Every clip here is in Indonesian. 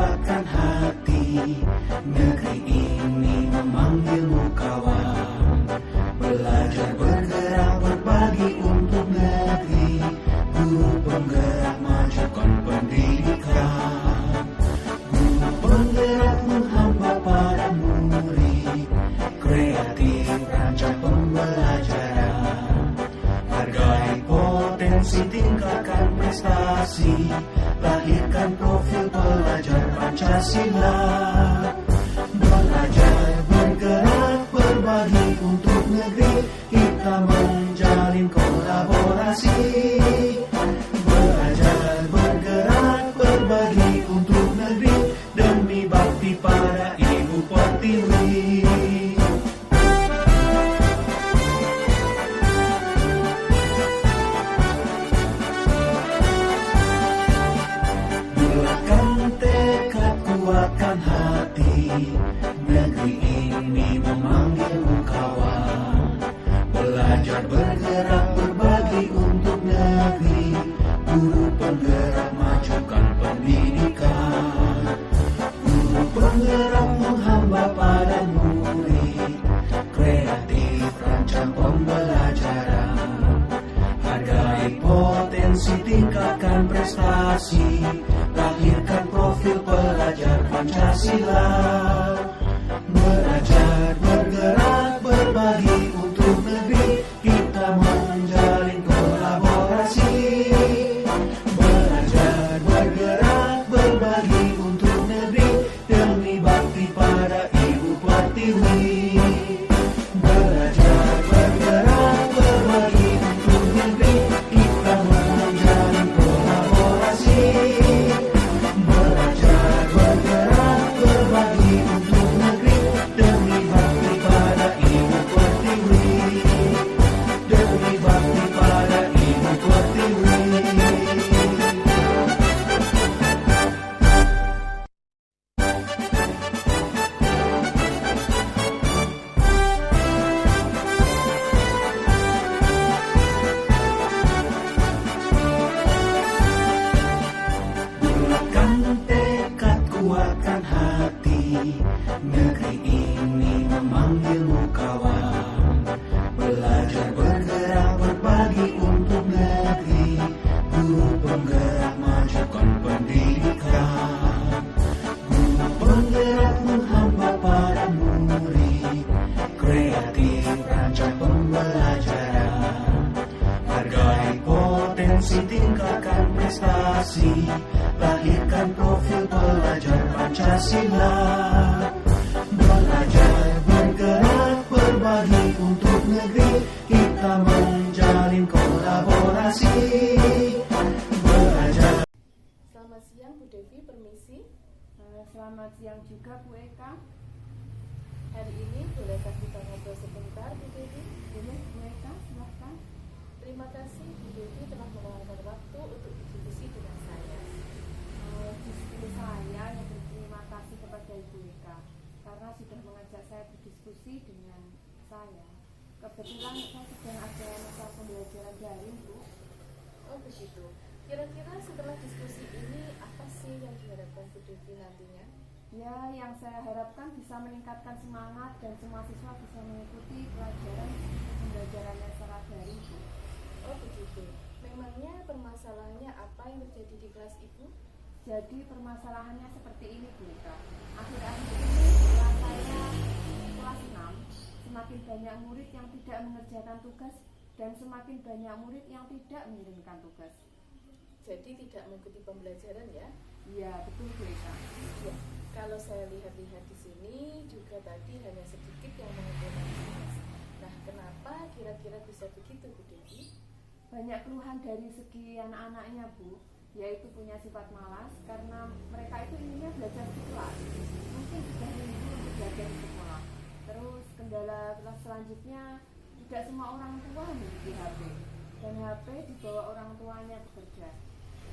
kuatkan hati. Negeri ini memanggilmu kawan. Belajar bergerak berbagi untuk negeri. Guru penggerak majukan pendidikan. Guru penggerak menghamba para murid. Kreatif rancang pembelajaran. Hargai potensi, tingkatkan prestasi. Lahirkan profil pelajar Pancasila. Belajar bergerak berbagi untuk negeri. Kita menjalin kolaborasi. Belajar bergerak berbagi untuk negeri. Demi bakti pada Ibu Pertiwi. Kuatkan hati, negeri ini memanggilmu kawan. Belajar bergerak berbagi untuk negeri. Guru penggerak majukan pendidikan. Guru penggerak menghamba pada murid. Kreatif rancang pembelajaran. Hargai potensi, tingkatkan prestasi. Lahirkan profil pelajar Pancasila. Belajar bergerak berbagi untuk negeri. Kita menjalin kolaborasi. Belajar bergerak berbagi untuk negeri. Demi bakti pada Ibu Pertiwi. Belajar bergerak berbagi untuk negeri. Kita menjalin kolaborasi. Belajar bergerak berbagi untuk negeri. Demi bakti pada Ibu Pertiwi. Demi bakti pada Ibu Pertiwi. Kuatkan hati, negeri ini memanggilmu kawan. Belajar bergerak berbagi untuk negeri. Guru penggerak majukan pendidikan. Guru penggerak menghamba para murid. Kreatif rancang pembelajaran. Hargai potensi, tingkatkan prestasi. Lahirkan profil pelajar Pancasila. Belajar bergerak berbagi untuk negeri. Kita menjalin kolaborasi. Belajar. Selamat siang Bu Devi, permisi. Selamat siang juga Bu Eka. Hari ini bolehkah kita ngobrol sebentar Bu Devi? Boleh Bu Eka, silahkan. Terima kasih Bu Devi telah meluangkan waktu untuk berdiskusi dengan saya. Justru saya yang berterima kasih kepada Ibu Eka karena sudah mengajak saya berdiskusi dengan saya. Kebetulan saya sedang ada masa pembelajaran daring, Bu. Oh begitu. Kira-kira setelah diskusi ini apa sih yang diharapkan Bu Devi nantinya? Ya, yang saya harapkan bisa meningkatkan semangat dan semua siswa bisa mengikuti pelajaran pembelajarannya secara daring, Bu. Oh begitu. Memangnya permasalahannya apa yang terjadi di kelas Ibu? Jadi permasalahannya seperti ini Bu Eka. Akhir-akhir ini setelah saya kelas 6, semakin banyak murid yang tidak mengerjakan tugas dan semakin banyak murid yang tidak mengirimkan tugas. Jadi tidak mengikuti pembelajaran ya? Iya, betul Bu Eka. Ya, kalau saya lihat-lihat di sini juga tadi hanya sedikit yang mengumpulkan tugas. Nah, kenapa kira-kira bisa begitu Bu Devi? Banyak keluhan dari segi anak-anaknya Bu, yaitu punya sifat malas karena mereka itu inginnya belajar di kelas. Mungkin sudah rindu untuk belajar di sekolah. Terus kendala kelas selanjutnya, tidak semua orang tua memiliki HP dan HP dibawa orang tuanya bekerja.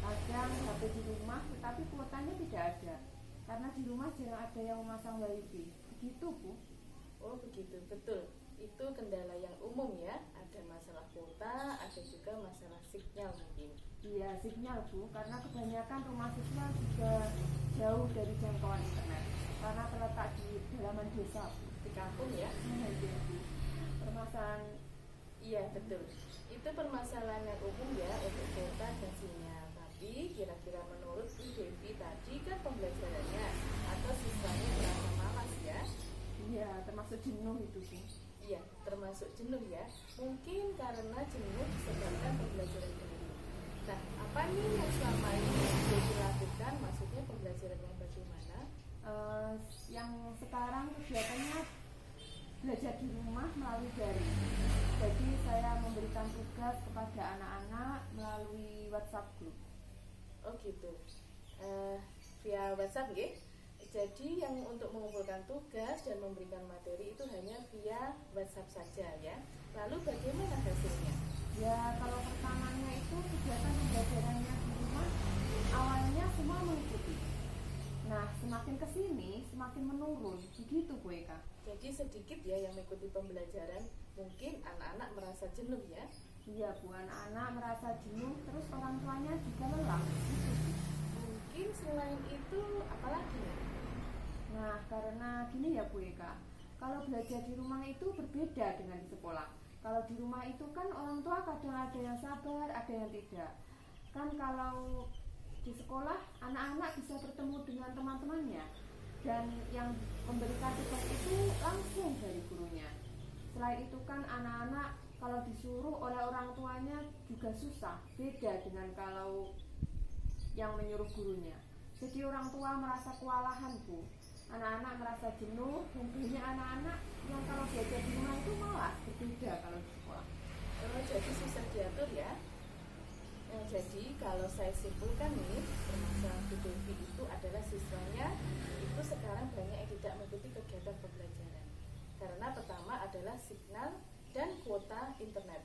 Kadang HP di rumah tetapi kuotanya tidak ada karena di rumah jarang ada yang memasang wifi. Begitu Bu. Oh begitu, betul. itu kendala yang umum ya. Ada masalah kuota, ada juga masalah sinyal mungkin. Iya, sinyal Bu, karena kebanyakan rumah siswa juga jauh dari jangkauan internet karena terletak di pedalaman desa Bu. Di kampung ya. Nah, iya Bu. Permasalahan Iya betul. Itu permasalahan yang umum ya untuk kuota dan sinyal. Tapi kira-kira menurut Bu Devi tadi kan pembelajarannya atau siswanya merasa malas ya. iya, termasuk jenuh itu Bu. Iya, termasuk jenuh ya. Mungkin karena jenuh disebabkan pembelajaran baru. Nah, apa nih yang selama ini sudah dilakukan? Maksudnya pembelajaran yang bagaimana? Yang sekarang kegiatannya belajar di rumah melalui daring. Jadi saya memberikan tugas kepada anak-anak melalui WhatsApp group. Oh gitu. Via WhatsApp ya. Jadi yang untuk mengumpulkan tugas dan memberikan materi itu hanya via WhatsApp saja ya. Lalu bagaimana hasilnya? Ya kalau pertamanya itu kegiatan pembelajarannya di rumah awalnya semua mengikuti. Nah semakin kesini semakin menurun, begitu Bu Eka. Jadi sedikit ya yang mengikuti pembelajaran. Mungkin anak-anak merasa jenuh ya. Iya Bu, anak-anak merasa jenuh, terus orang tuanya juga lelah. Gitu. Mungkin selain itu apalagi ya? Nah karena gini ya Bu Eka, kalau belajar di rumah itu berbeda dengan di sekolah. Kalau di rumah itu kan orang tua kadang ada yang sabar, ada yang tidak. Kan kalau di sekolah anak-anak bisa bertemu dengan teman-temannya dan yang memberikan tugas itu langsung dari gurunya. Selain itu kan anak-anak kalau disuruh oleh orang tuanya juga susah, beda dengan kalau yang menyuruh gurunya. Jadi orang tua merasa kewalahan Bu, anak-anak merasa jenuh, dan banyak anak-anak yang kalau belajar di rumah itu malas, berbeda kalau di sekolah. Oh, jadi susah diatur ya. Jadi kalau saya simpulkan nih, permasalahan Bu Devi itu adalah siswanya itu sekarang banyak yang tidak mengikuti kegiatan pembelajaran. Karena pertama adalah signal dan kuota internet.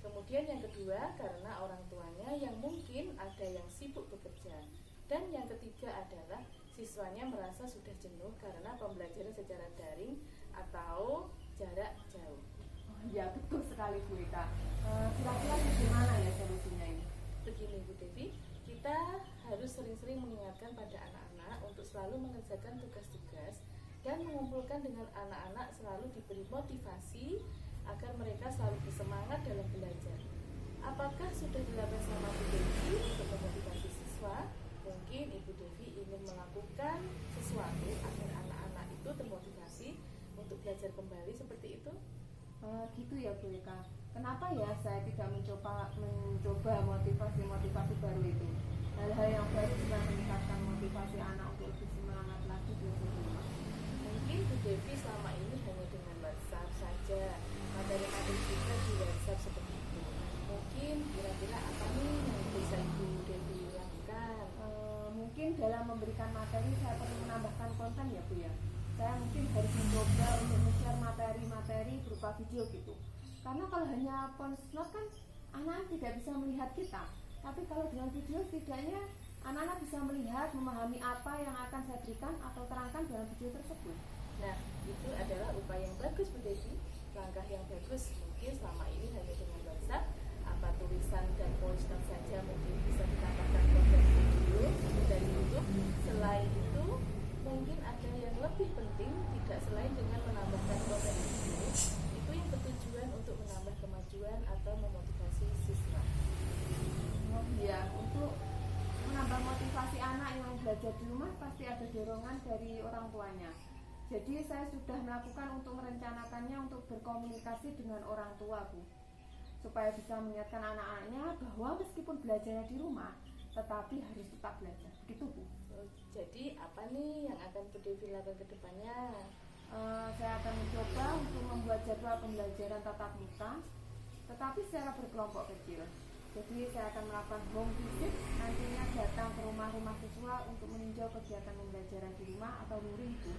Kemudian yang kedua karena orang tuanya yang mungkin ada yang sibuk bekerja. Dan yang ketiga adalah siswanya merasa sudah jenuh karena pembelajaran secara daring atau jarak jauh. Oh, ya betul sekali Bu Eka. Kira-kira bagaimana ya solusinya ini? Begini Bu Devi, kita harus sering-sering mengingatkan pada anak-anak untuk selalu mengerjakan tugas-tugas dan mengumpulkan dengan anak-anak, selalu diberi motivasi agar mereka selalu bersemangat dalam belajar. Apakah sudah dilakukan sama Bu Devi untuk memotivasi siswa? Mungkin Ibu Devi ingin melakukan sesuatu agar anak-anak itu termotivasi untuk belajar kembali seperti itu? Gitu ya Bu Eka. Kenapa ya saya tidak mencoba motivasi baru itu? Hal-hal yang baru bisa meningkatkan motivasi anak untuk lebih semangat lagi belajar di rumah. Mungkin Bu Devi selama ini hanya dengan WhatsApp saja, materi-materi juga di WhatsApp seperti itu. Mungkin kira-kira apa nih yang bisa Ibu Devi lakukan? Mungkin dalam memberikan materi saya perlu menambahkan konten ya Bu ya. Saya mungkin harus mencoba untuk men-share materi-materi berupa video gitu. Karena kalau hanya voice note kan anak-anak tidak bisa melihat kita. Tapi kalau dengan video setidaknya anak-anak bisa melihat, memahami apa yang akan saya berikan atau terangkan dalam video tersebut. Nah, itu adalah upaya yang bagus Bu Devi, langkah yang bagus. Mungkin selama ini hanya dengan WhatsApp, apa tulisan dan voice note saja mungkin bisa ditambahkan konten video dari YouTube. Selain itu, mungkin ada yang lebih penting, tidak selain dengan menambahkan konten video, itu yang bertujuan untuk menambah kemajuan atau memotivasi siswa. Oh iya, untuk menambah motivasi anak yang belajar di rumah pasti ada dorongan dari orang tuanya. Jadi saya sudah melakukan untuk merencanakannya untuk berkomunikasi dengan orang tua Bu, supaya bisa mengingatkan anak-anaknya bahwa meskipun belajarnya di rumah, tetapi harus tetap belajar. Begitu Bu. Jadi apa nih yang akan Bu Devi lakukan ke depannya? Saya akan mencoba untuk membuat jadwal pembelajaran tatap muka, tetapi secara berkelompok kecil. Jadi saya akan melakukan home visit, nantinya datang ke rumah-rumah siswa untuk meninjau kegiatan pembelajaran di rumah atau luring Bu.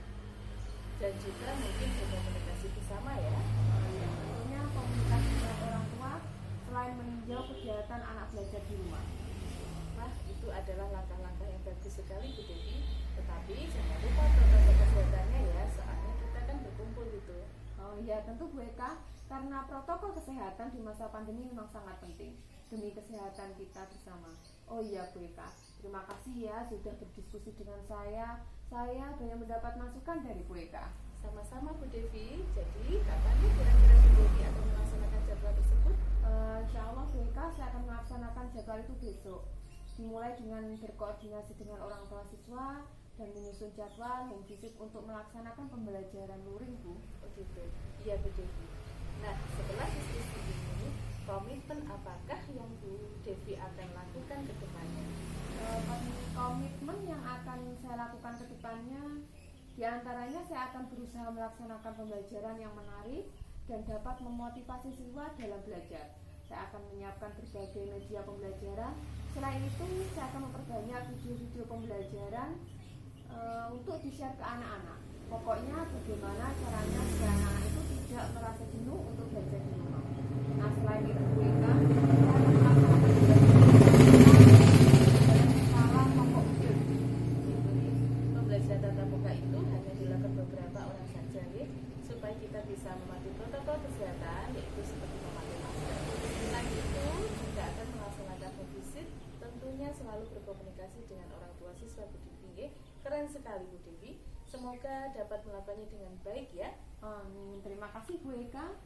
Dan juga mungkin berkomunikasi bersama ya. Ya, tentunya komunikasi dengan orang tua selain meninjau kegiatan anak belajar di rumah. Nah, itu adalah langkah-langkah yang bagus sekali Bu Devi. Tetapi jangan lupa protokol kesehatannya ya, soalnya kita kan berkumpul gitu. Oh iya, tentu Bu Eka, karena protokol kesehatan di masa pandemi memang sangat penting demi kesehatan kita bersama. Oh iya Bu Eka, terima kasih ya sudah berdiskusi dengan saya. Saya banyak mendapat masukan dari Bu Eka. Sama-sama Bu Devi. Jadi kapan nih kira-kira Bu Devi akan melaksanakan jadwal tersebut? Insya Allah Bu Eka, saya akan melaksanakan jadwal itu besok. Dimulai dengan berkoordinasi dengan orang tua siswa dan menyusun jadwal home visit untuk melaksanakan pembelajaran luring Bu. Oh gitu. Iya Bu Devi. Nah, setelah diskusi ini, komitmen apakah yang Bu Devi akan lakukan ke depannya? Komitmen yang akan saya lakukan ke depannya, diantaranya saya akan berusaha melaksanakan pembelajaran yang menarik dan dapat memotivasi siswa dalam belajar. Saya akan menyiapkan berbagai media pembelajaran. Selain itu, saya akan memperbanyak video-video pembelajaran untuk di-share ke anak-anak. Pokoknya bagaimana caranya supaya anak-anak itu tidak merasa jenuh untuk belajar di rumah. Nah, selain itu Bu Eka, saya akan melaksanakan salah kelompok ujian. Jadi, pembelajaran tatap muka itu hanya dilakukan beberapa orang saja, ya, supaya kita bisa mematuhi protokol kesehatan, yaitu seperti memakai masker. Selain itu, juga akan melaksanakan home visit, tentunya selalu berkomunikasi dengan orang tua siswa Bu Devi. Ya. Keren sekali Bu Devi. Semoga dapat melakukannya dengan baik ya. Amin. Terima kasih Bu Eka.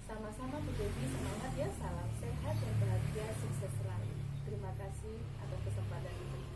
Sama-sama Bu Devi, semangat ya. Salam sehat dan bahagia, sukses selalu. Terima kasih atas kesempatan ini.